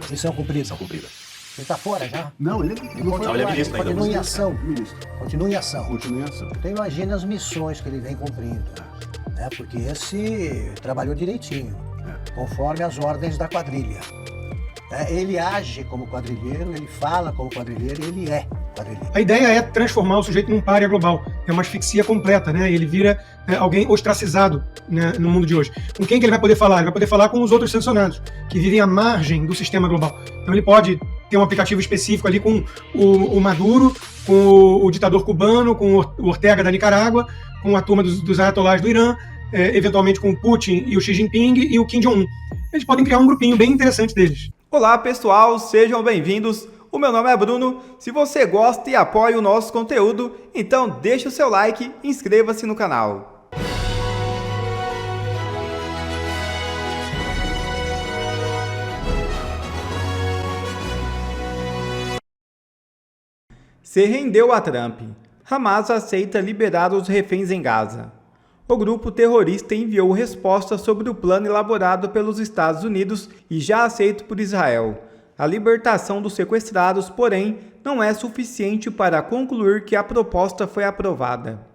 Missão cumprida. Missão cumprida. Ele tá fora já? Não, ele não foi. Não, ele é ministro ainda. Continua em ação. Ministro. Continua em ação. Continua em ação. Então imagina as missões que ele vem cumprindo. Né? Porque esse trabalhou direitinho, conforme as ordens da quadrilha. Ele age como quadrilheiro, ele fala como quadrilheiro e ele é quadrilheiro. A ideia é transformar o sujeito num pária global. É uma asfixia completa, né? Ele vira alguém ostracizado, né, no mundo de hoje. Com quem que ele vai poder falar? Ele vai poder falar com os outros sancionados, que vivem à margem do sistema global. Então ele pode ter um aplicativo específico ali com o Maduro, com o ditador cubano, com o Ortega da Nicarágua, com a turma dos ayatolás do Irã, eventualmente com o Putin e o Xi Jinping e o Kim Jong-un. Eles podem criar um grupinho bem interessante deles. Olá pessoal, sejam bem-vindos. O meu nome é Bruno. Se você gosta e apoia o nosso conteúdo, então deixe o seu like e inscreva-se no canal. Se rendeu a Trump. Hamas aceita liberar os reféns em Gaza. O grupo terrorista enviou resposta sobre o plano elaborado pelos Estados Unidos e já aceito por Israel. A libertação dos sequestrados, porém, não é suficiente para concluir que a proposta foi aprovada.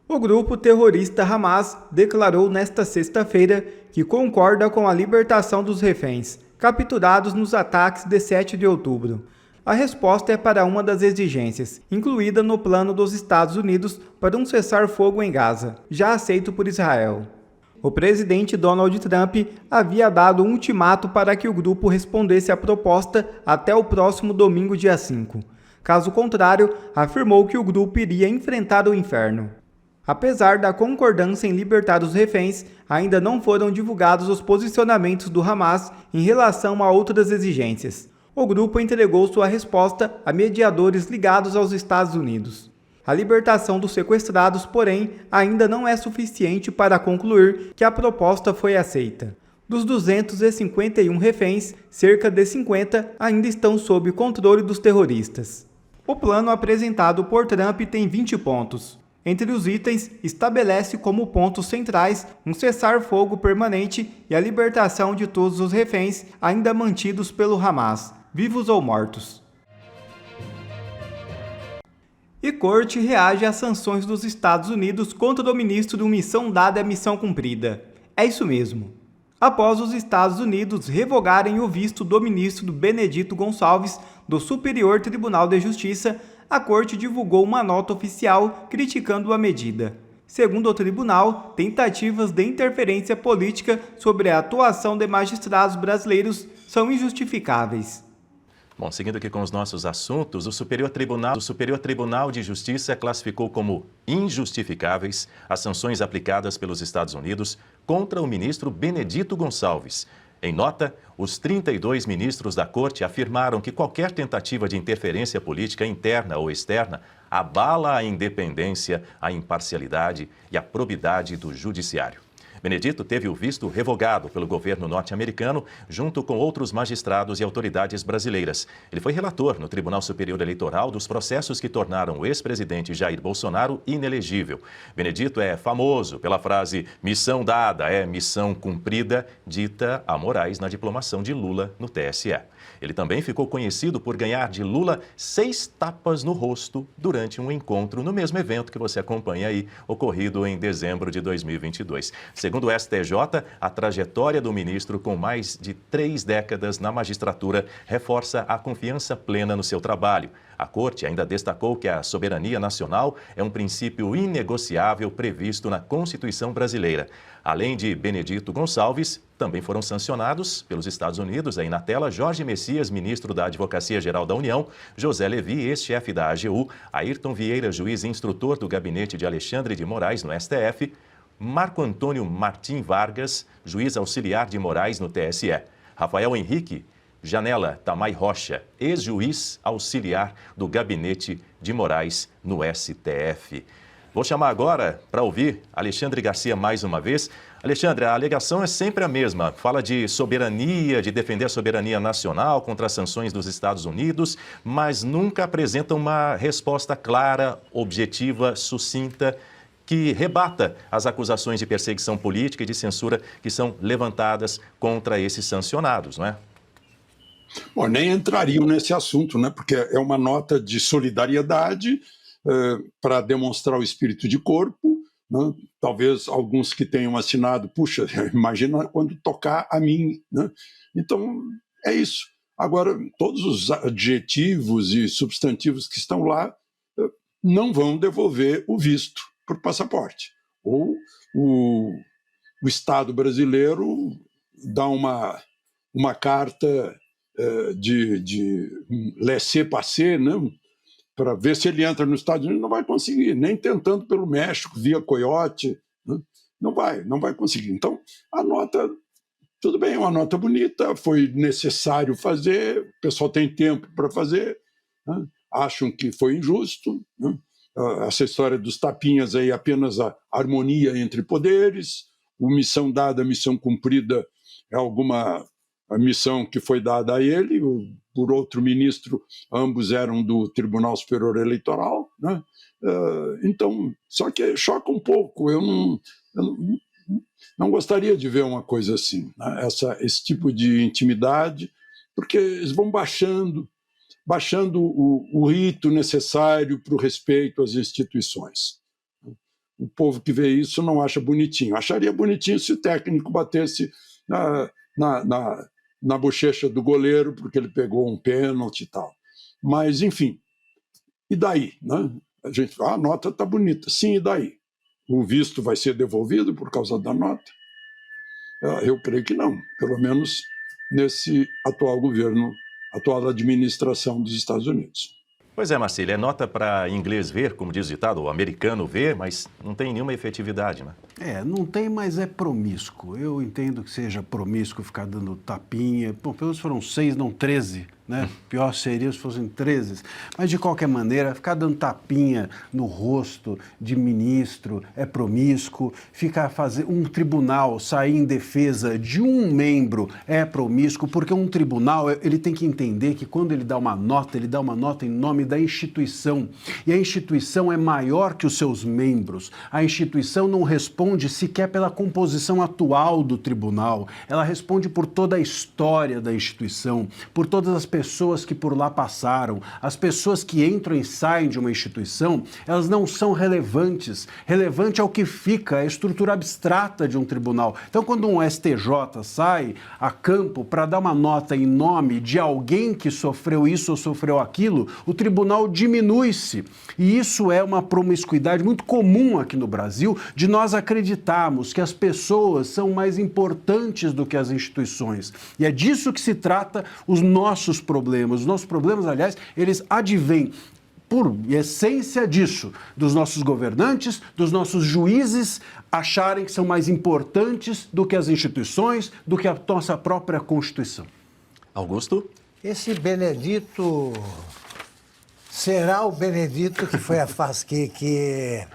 O grupo terrorista Hamas declarou nesta sexta-feira que concorda com a libertação dos reféns, capturados nos ataques de 7 de outubro. A resposta é para uma das exigências, incluída no plano dos Estados Unidos para um cessar-fogo em Gaza, já aceito por Israel. O presidente Donald Trump havia dado um ultimato para que o grupo respondesse à proposta até o próximo domingo, dia 5. Caso contrário, afirmou que o grupo iria enfrentar o inferno. Apesar da concordância em libertar os reféns, ainda não foram divulgados os posicionamentos do Hamas em relação a outras exigências. O grupo entregou sua resposta a mediadores ligados aos Estados Unidos. A libertação dos sequestrados, porém, ainda não é suficiente para concluir que a proposta foi aceita. Dos 251 reféns, cerca de 50 ainda estão sob controle dos terroristas. O plano apresentado por Trump tem 20 pontos. Entre os itens, estabelece como pontos centrais um cessar-fogo permanente e a libertação de todos os reféns ainda mantidos pelo Hamas, vivos ou mortos. E corte reage às sanções dos Estados Unidos contra o ministro do Missão Dada é Missão Cumprida. É isso mesmo. Após os Estados Unidos revogarem o visto do ministro Benedito Gonçalves do Superior Tribunal de Justiça, a corte divulgou uma nota oficial criticando a medida. Segundo o tribunal, tentativas de interferência política sobre a atuação de magistrados brasileiros são injustificáveis. Bom, seguindo aqui com os nossos assuntos, o Superior Tribunal de Justiça classificou como injustificáveis as sanções aplicadas pelos Estados Unidos contra o ministro Benedito Gonçalves. Em nota, os 32 ministros da Corte afirmaram que qualquer tentativa de interferência política interna ou externa abala a independência, a imparcialidade e a probidade do judiciário. Benedito teve o visto revogado pelo governo norte-americano, junto com outros magistrados e autoridades brasileiras. Ele foi relator no Tribunal Superior Eleitoral dos processos que tornaram o ex-presidente Jair Bolsonaro inelegível. Benedito é famoso pela frase "missão dada é missão cumprida", dita a Moraes na diplomação de Lula no TSE. Ele também ficou conhecido por ganhar de Lula 6 tapas no rosto durante um encontro no mesmo evento que você acompanha aí, ocorrido em dezembro de 2022. Segundo o STJ, a trajetória do ministro com mais de 3 décadas na magistratura reforça a confiança plena no seu trabalho. A Corte ainda destacou que a soberania nacional é um princípio inegociável previsto na Constituição brasileira. Além de Benedito Gonçalves, também foram sancionados pelos Estados Unidos, aí na tela, Jorge Messias, ministro da Advocacia Geral da União, José Levi, ex-chefe da AGU, Ayrton Vieira, juiz instrutor do gabinete de Alexandre de Moraes no STF, Marco Antônio Martim Vargas, juiz auxiliar de Moraes no TSE, Rafael Henrique Janela Tamay Rocha, ex-juiz auxiliar do gabinete de Moraes no STF. Vou chamar agora para ouvir Alexandre Garcia mais uma vez. Alexandre, a alegação é sempre a mesma. Fala de soberania, de defender a soberania nacional contra as sanções dos Estados Unidos, mas nunca apresenta uma resposta clara, objetiva, sucinta, que rebata as acusações de perseguição política e de censura que são levantadas contra esses sancionados, não é? Bom, nem entrariam nesse assunto, né? Porque é uma nota de solidariedade para demonstrar o espírito de corpo, né? Talvez alguns que tenham assinado, puxa, imagina quando tocar a mim, né? Então, é isso. Agora, todos os adjetivos e substantivos que estão lá não vão devolver o visto por passaporte. Ou o Estado brasileiro dá uma carta de laissez-passer, né? Para ver se ele entra nos Estados Unidos, não vai conseguir, nem tentando pelo México, via coiote, né? Não vai conseguir. Então, a nota, tudo bem, é uma nota bonita, foi necessário fazer, o pessoal tem tempo para fazer, né? Acham que foi injusto, né? Essa história dos tapinhas aí, apenas a harmonia entre poderes, missão dada, missão cumprida, é a missão que foi dada a ele, por outro ministro, ambos eram do Tribunal Superior Eleitoral, né? Então, só que choca um pouco, eu não gostaria de ver uma coisa assim, né? Esse tipo de intimidade, porque eles vão baixando o rito necessário para o respeito às instituições. O povo que vê isso não acha bonitinho. Acharia bonitinho se o técnico batesse na bochecha do goleiro porque ele pegou um pênalti e tal. Mas, enfim, e daí? Né? A nota está bonita. Sim, e daí? O visto vai ser devolvido por causa da nota? Eu creio que não, pelo menos nesse atual governo, atual administração dos Estados Unidos. Pois é, Marcílio, é nota para inglês ver, como diz o ditado, o americano ver, mas não tem nenhuma efetividade, né? Não tem, mas é promíscuo. Eu entendo que seja promíscuo ficar dando tapinha. Bom, pelo menos foram 6, não 13, né? Pior seria se fossem 13. Mas, de qualquer maneira, ficar dando tapinha no rosto de ministro é promíscuo. fazer um tribunal sair em defesa de um membro é promíscuo, porque um tribunal, ele tem que entender que quando ele dá uma nota, ele dá uma nota em nome da instituição. E a instituição é maior que os seus membros. A instituição não responde sequer pela composição atual do tribunal. Ela responde por toda a história da instituição, por todas as pessoas que por lá passaram. As pessoas que entram e saem de uma instituição, elas não são relevantes. Relevante é o que fica, a estrutura abstrata de um tribunal. Então, quando um STJ sai a campo para dar uma nota em nome de alguém que sofreu isso ou sofreu aquilo, o tribunal diminui-se. E isso é uma promiscuidade muito comum aqui no Brasil, de nós acreditarmos que as pessoas são mais importantes do que as instituições. E é disso que se trata os nossos problemas. Os nossos problemas, aliás, eles advêm por essência disso, dos nossos governantes, dos nossos juízes acharem que são mais importantes do que as instituições, do que a nossa própria Constituição. Augusto? Esse Benedito será o Benedito que foi que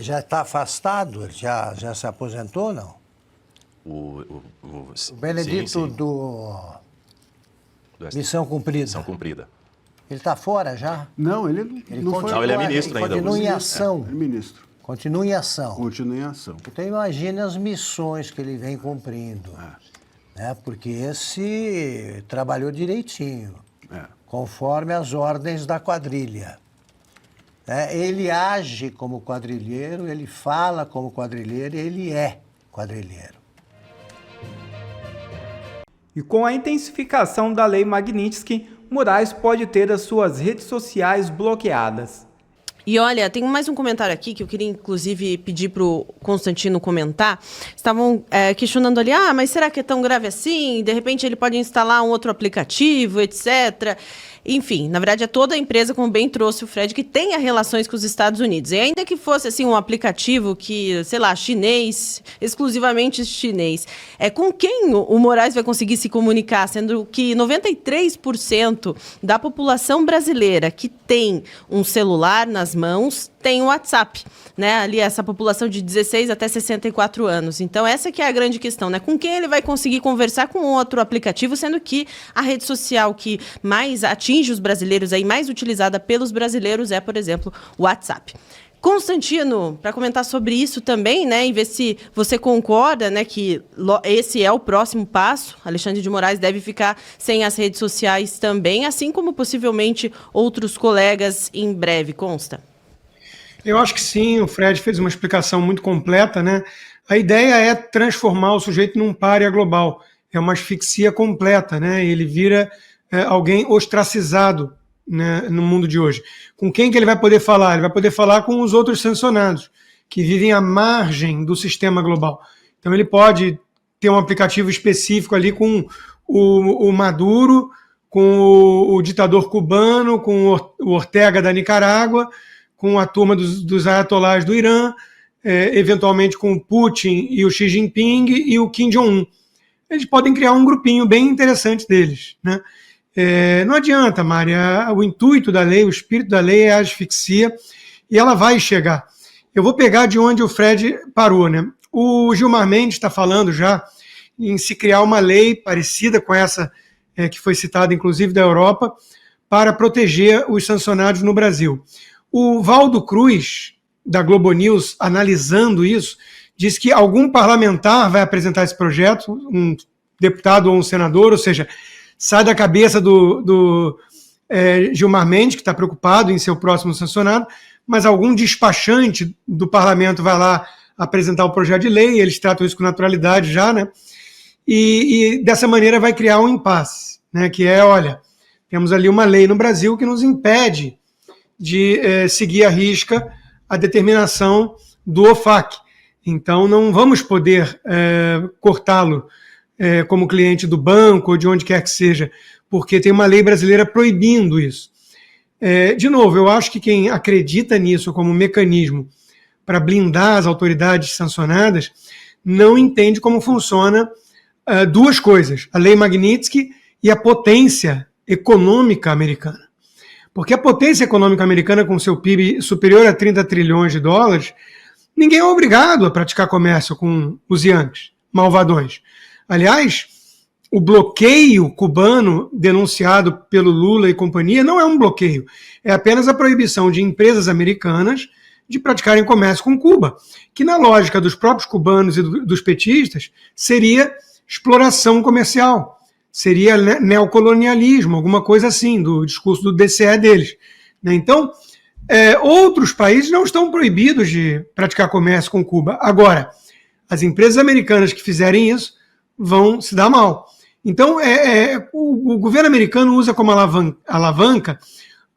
já está afastado? Já se aposentou, não? O Benedito sim. do Missão Cumprida. Missão Cumprida. Ele está fora já? Não, ele não foi. Não, ele é ministro ainda. Continua em ação. É ministro. Continua em ação. Continua em ação. Então imagine as missões que ele vem cumprindo. Né? Porque esse trabalhou direitinho, conforme as ordens da quadrilha. Ele age como quadrilheiro, ele fala como quadrilheiro e ele é quadrilheiro. E com a intensificação da Lei Magnitsky, Moraes pode ter as suas redes sociais bloqueadas. E olha, tem mais um comentário aqui que eu queria, inclusive, pedir para o Constantino comentar. Estavam questionando ali, mas será que é tão grave assim? De repente ele pode instalar um outro aplicativo, etc. Enfim, na verdade é toda a empresa, como bem trouxe o Fred, que tenha relações com os Estados Unidos. E ainda que fosse assim um aplicativo que, sei lá, chinês, exclusivamente chinês, com quem o Moraes vai conseguir se comunicar, sendo que 93% da população brasileira que tem um celular nas mãos tem o WhatsApp, né? Ali essa população de 16 até 64 anos. Então essa que é a grande questão, né? Com quem ele vai conseguir conversar com outro aplicativo, sendo que a rede social que mais atinge os brasileiros, aí mais utilizada pelos brasileiros é, por exemplo, o WhatsApp. Constantino, para comentar sobre isso também, né, e ver se você concorda, né, que esse é o próximo passo. Alexandre de Moraes deve ficar sem as redes sociais também, assim como possivelmente outros colegas em breve. Consta? Eu acho que sim, o Fred fez uma explicação muito completa, né? A ideia é transformar o sujeito num pária global. É uma asfixia completa, né? Ele vira alguém ostracizado, né, no mundo de hoje. Com quem que ele vai poder falar? Ele vai poder falar com os outros sancionados, que vivem à margem do sistema global. Então ele pode ter um aplicativo específico ali com o Maduro, com o ditador cubano, com o Ortega da Nicarágua, com a turma dos ayatolás do Irã, eventualmente com o Putin e o Xi Jinping e o Kim Jong-un. Eles podem criar um grupinho bem interessante deles, né? Não adianta, Mária, o intuito da lei, o espírito da lei é a asfixia e ela vai chegar. Eu vou pegar de onde o Fred parou, né? O Gilmar Mendes está falando já em se criar uma lei parecida com essa que foi citada, inclusive, da Europa, para proteger os sancionados no Brasil. O Valdo Cruz, da Globo News, analisando isso, diz que algum parlamentar vai apresentar esse projeto, um deputado ou um senador, ou seja, sai da cabeça do Gilmar Mendes, que está preocupado em ser o próximo sancionado, mas algum despachante do parlamento vai lá apresentar o projeto de lei, eles tratam isso com naturalidade já, né? E dessa maneira vai criar um impasse, né? Que é, olha, temos ali uma lei no Brasil que nos impede de seguir à risca a determinação do OFAC. Então não vamos poder cortá-lo como cliente do banco ou de onde quer que seja, porque tem uma lei brasileira proibindo isso. De novo, eu acho que quem acredita nisso como mecanismo para blindar as autoridades sancionadas não entende como funciona duas coisas, a lei Magnitsky e a potência econômica americana. Porque a potência econômica americana, com seu PIB superior a 30 trilhões de dólares, ninguém é obrigado a praticar comércio com os Yankees, malvadões. Aliás, o bloqueio cubano denunciado pelo Lula e companhia não é um bloqueio, é apenas a proibição de empresas americanas de praticarem comércio com Cuba, que na lógica dos próprios cubanos e dos petistas seria exploração comercial, seria neocolonialismo, alguma coisa assim, do discurso do DCE deles. Então, outros países não estão proibidos de praticar comércio com Cuba. Agora, as empresas americanas que fizerem isso vão se dar mal. Então, o governo americano usa como alavanca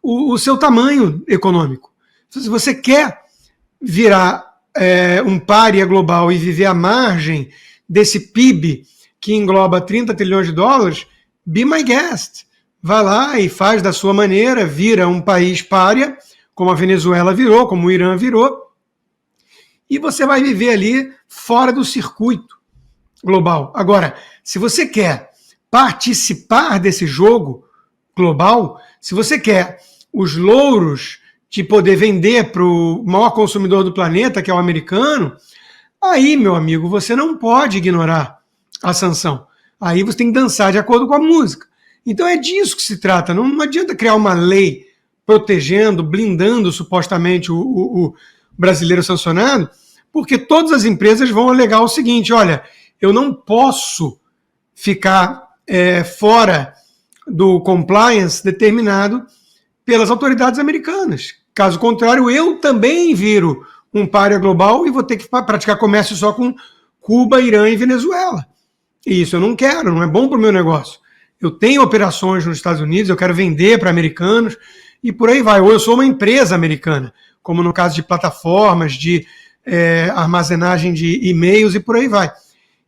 o seu tamanho econômico. Se você quer virar um pária global e viver à margem desse PIB que engloba 30 trilhões de dólares, be my guest. Vai lá e faz da sua maneira, vira um país pária, como a Venezuela virou, como o Irã virou, e você vai viver ali fora do circuito global. Agora, se você quer participar desse jogo global, se você quer os louros de poder vender para o maior consumidor do planeta, que é o americano, aí, meu amigo, você não pode ignorar a sanção. Aí você tem que dançar de acordo com a música. Então é disso que se trata. Não adianta criar uma lei protegendo, blindando supostamente o brasileiro sancionado, porque todas as empresas vão alegar o seguinte: olha, eu não posso ficar fora do compliance determinado pelas autoridades americanas. Caso contrário, eu também viro um pária global e vou ter que praticar comércio só com Cuba, Irã e Venezuela. E isso eu não quero, não é bom para o meu negócio. Eu tenho operações nos Estados Unidos, eu quero vender para americanos e por aí vai. Ou eu sou uma empresa americana, como no caso de plataformas, de armazenagem de e-mails e por aí vai.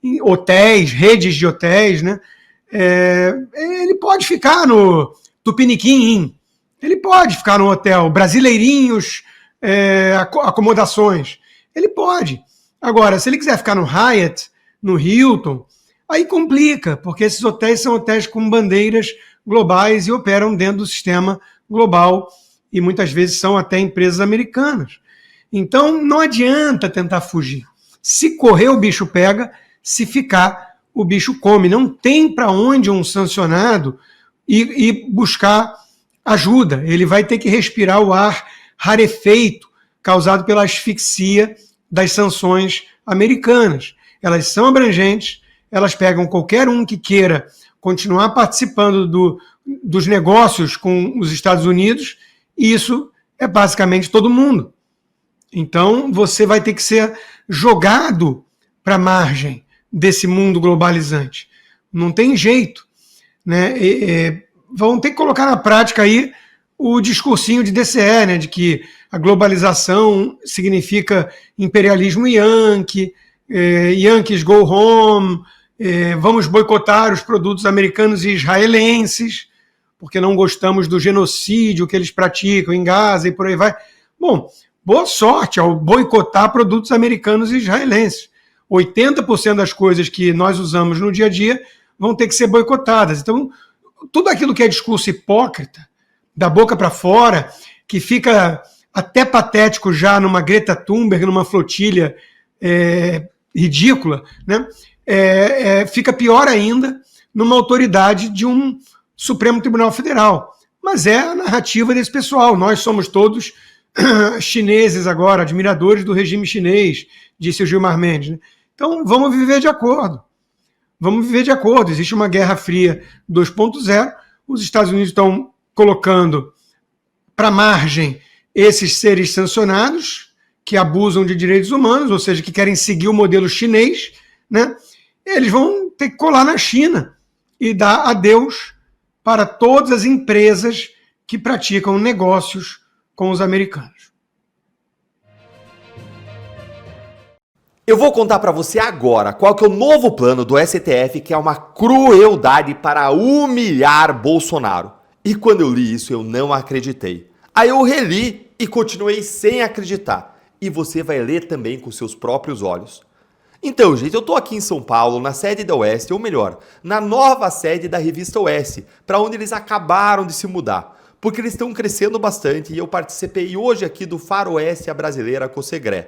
Em hotéis, redes de hotéis, né? Ele pode ficar no Tupiniquim Inn, ele pode ficar no hotel Brasileirinhos Acomodações, ele pode. Agora, se ele quiser ficar no Hyatt, no Hilton, aí complica, porque esses hotéis são hotéis com bandeiras globais e operam dentro do sistema global e muitas vezes são até empresas americanas. Então, não adianta tentar fugir. Se correr, o bicho pega, se ficar, o bicho come. Não tem para onde um sancionado ir buscar ajuda. Ele vai ter que respirar o ar rarefeito causado pela asfixia das sanções americanas. Elas são abrangentes, elas pegam qualquer um que queira continuar participando dos negócios com os Estados Unidos, e isso é basicamente todo mundo. Então, você vai ter que ser jogado para a margem desse mundo globalizante. Não tem jeito, né? Vão ter que colocar na prática aí o discursinho de DCE, né? De que a globalização significa imperialismo yankee, Yankees go home, vamos boicotar os produtos americanos e israelenses, porque não gostamos do genocídio que eles praticam em Gaza e por aí vai. Bom, boa sorte ao boicotar produtos americanos e israelenses. 80% das coisas que nós usamos no dia a dia vão ter que ser boicotadas. Então, tudo aquilo que é discurso hipócrita, da boca para fora, que fica até patético já numa Greta Thunberg, numa flotilha ridícula, né? Fica pior ainda numa autoridade de um Supremo Tribunal Federal. Mas é a narrativa desse pessoal. Nós somos todos chineses agora, admiradores do regime chinês, disse o Gilmar Mendes, né? Então, vamos viver de acordo. Vamos viver de acordo. Existe uma Guerra Fria 2.0. Os Estados Unidos estão colocando para a margem esses seres sancionados que abusam de direitos humanos, ou seja, que querem seguir o modelo chinês, né? Eles vão ter que colar na China e dar adeus para todas as empresas que praticam negócios com os americanos. Eu vou contar para você agora qual que é o novo plano do STF, que é uma crueldade para humilhar Bolsonaro. E quando eu li isso, eu não acreditei. Aí eu reli e continuei sem acreditar. E você vai ler também com seus próprios olhos. Então, gente, eu tô aqui em São Paulo, na sede da Oeste, ou melhor, na nova sede da revista Oeste, para onde eles acabaram de se mudar. Porque eles estão crescendo bastante e eu participei hoje aqui do Faroeste Brasileira Cossegré.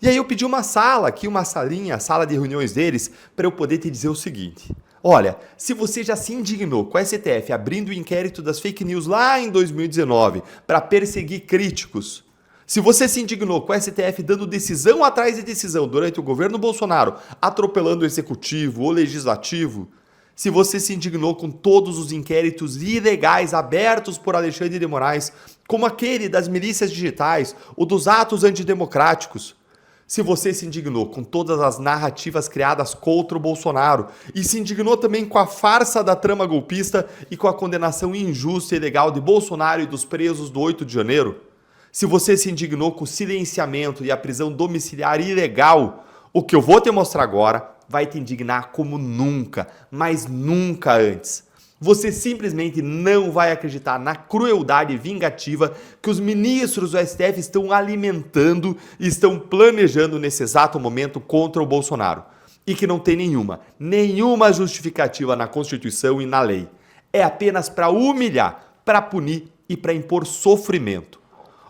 E aí eu pedi uma sala aqui, uma salinha, a sala de reuniões deles, para eu poder te dizer o seguinte. Olha, se você já se indignou com a STF abrindo o inquérito das fake news lá em 2019 para perseguir críticos, se você se indignou com o STF dando decisão atrás de decisão durante o governo Bolsonaro, atropelando o executivo, o legislativo, se você se indignou com todos os inquéritos ilegais abertos por Alexandre de Moraes, como aquele das milícias digitais, o dos atos antidemocráticos, se você se indignou com todas as narrativas criadas contra o Bolsonaro e se indignou também com a farsa da trama golpista e com a condenação injusta e ilegal de Bolsonaro e dos presos do 8 de janeiro, se você se indignou com o silenciamento e a prisão domiciliar ilegal, o que eu vou te mostrar agora vai te indignar como nunca, mas nunca antes. Você simplesmente não vai acreditar na crueldade vingativa que os ministros do STF estão alimentando e estão planejando nesse exato momento contra o Bolsonaro. E que não tem nenhuma justificativa na Constituição e na lei. É apenas para humilhar, para punir e para impor sofrimento.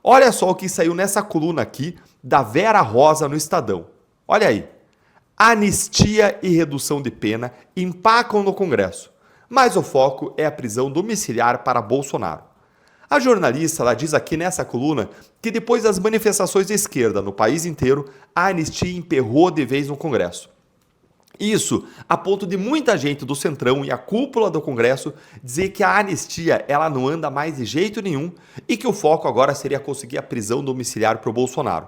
Olha só o que saiu nessa coluna aqui da Vera Rosa no Estadão. Olha aí. Anistia e redução de pena empacam no Congresso. Mas o foco é a prisão domiciliar para Bolsonaro. A jornalista ela diz aqui nessa coluna que depois das manifestações de esquerda no país inteiro, a anistia emperrou de vez no Congresso. Isso a ponto de muita gente do Centrão e a cúpula do Congresso dizer que a anistia ela não anda mais de jeito nenhum e que o foco agora seria conseguir a prisão domiciliar para o Bolsonaro.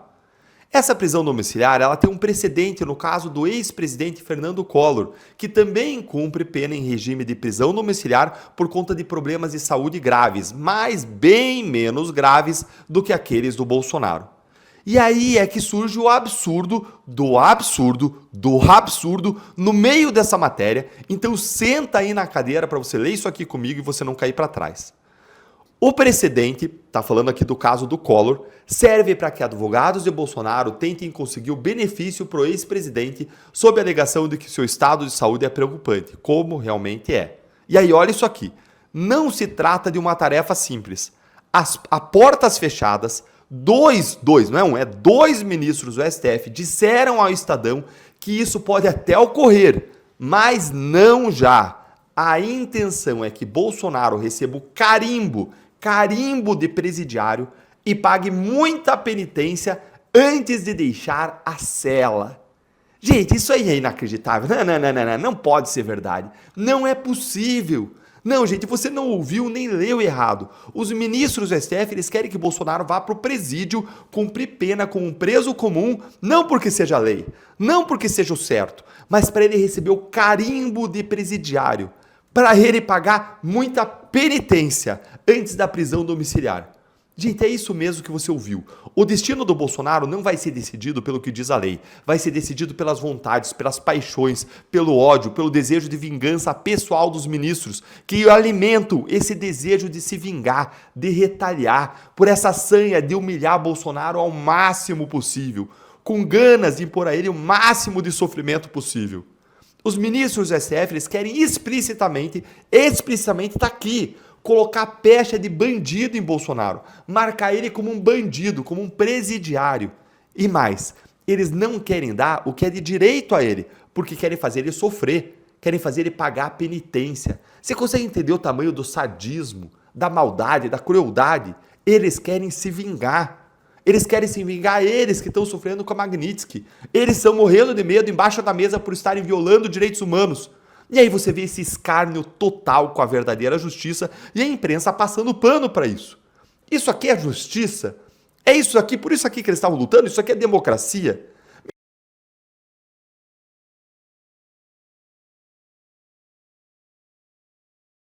Essa prisão domiciliar ela tem um precedente no caso do ex-presidente Fernando Collor, que também cumpre pena em regime de prisão domiciliar por conta de problemas de saúde graves, mas bem menos graves do que aqueles do Bolsonaro. E aí é que surge o absurdo do absurdo do absurdo no meio dessa matéria. Então senta aí na cadeira para você ler isso aqui comigo e você não cair para trás. O precedente, tá falando aqui do caso do Collor, serve para que advogados de Bolsonaro tentem conseguir o benefício para o ex-presidente sob a alegação de que seu estado de saúde é preocupante, como realmente é. E aí olha isso aqui, não se trata de uma tarefa simples. A portas fechadas, dois ministros do STF disseram ao Estadão que isso pode até ocorrer, mas não já. A intenção é que Bolsonaro receba o carimbo de presidiário e pague muita penitência antes de deixar a cela. Gente, isso aí é inacreditável. Não pode ser verdade. Não é possível. Não, gente, você não ouviu nem leu errado. Os ministros do STF, eles querem que Bolsonaro vá para o presídio cumprir pena como um preso comum, não porque seja lei, não porque seja o certo, mas para ele receber o carimbo de presidiário, para ele pagar muita penitência antes da prisão domiciliar. Gente, é isso mesmo que você ouviu. O destino do Bolsonaro não vai ser decidido pelo que diz a lei. Vai ser decidido pelas vontades, pelas paixões, pelo ódio, pelo desejo de vingança pessoal dos ministros, que alimentam esse desejo de se vingar, de retaliar, por essa sanha de humilhar Bolsonaro ao máximo possível, com ganas de impor a ele o máximo de sofrimento possível. Os ministros do STF, eles querem explicitamente tá aqui, colocar pecha de bandido em Bolsonaro, marcar ele como um bandido, como um presidiário. E mais, eles não querem dar o que é de direito a ele, porque querem fazer ele sofrer, querem fazer ele pagar a penitência. Você consegue entender o tamanho do sadismo, da maldade, da crueldade? Eles querem se vingar. Eles querem se vingar, eles que estão sofrendo com a Magnitsky. Eles estão morrendo de medo embaixo da mesa por estarem violando direitos humanos. E aí você vê esse escárnio total com a verdadeira justiça e a imprensa passando pano para isso. Isso aqui é justiça? É isso aqui, por isso aqui que eles estavam lutando? Isso aqui é democracia?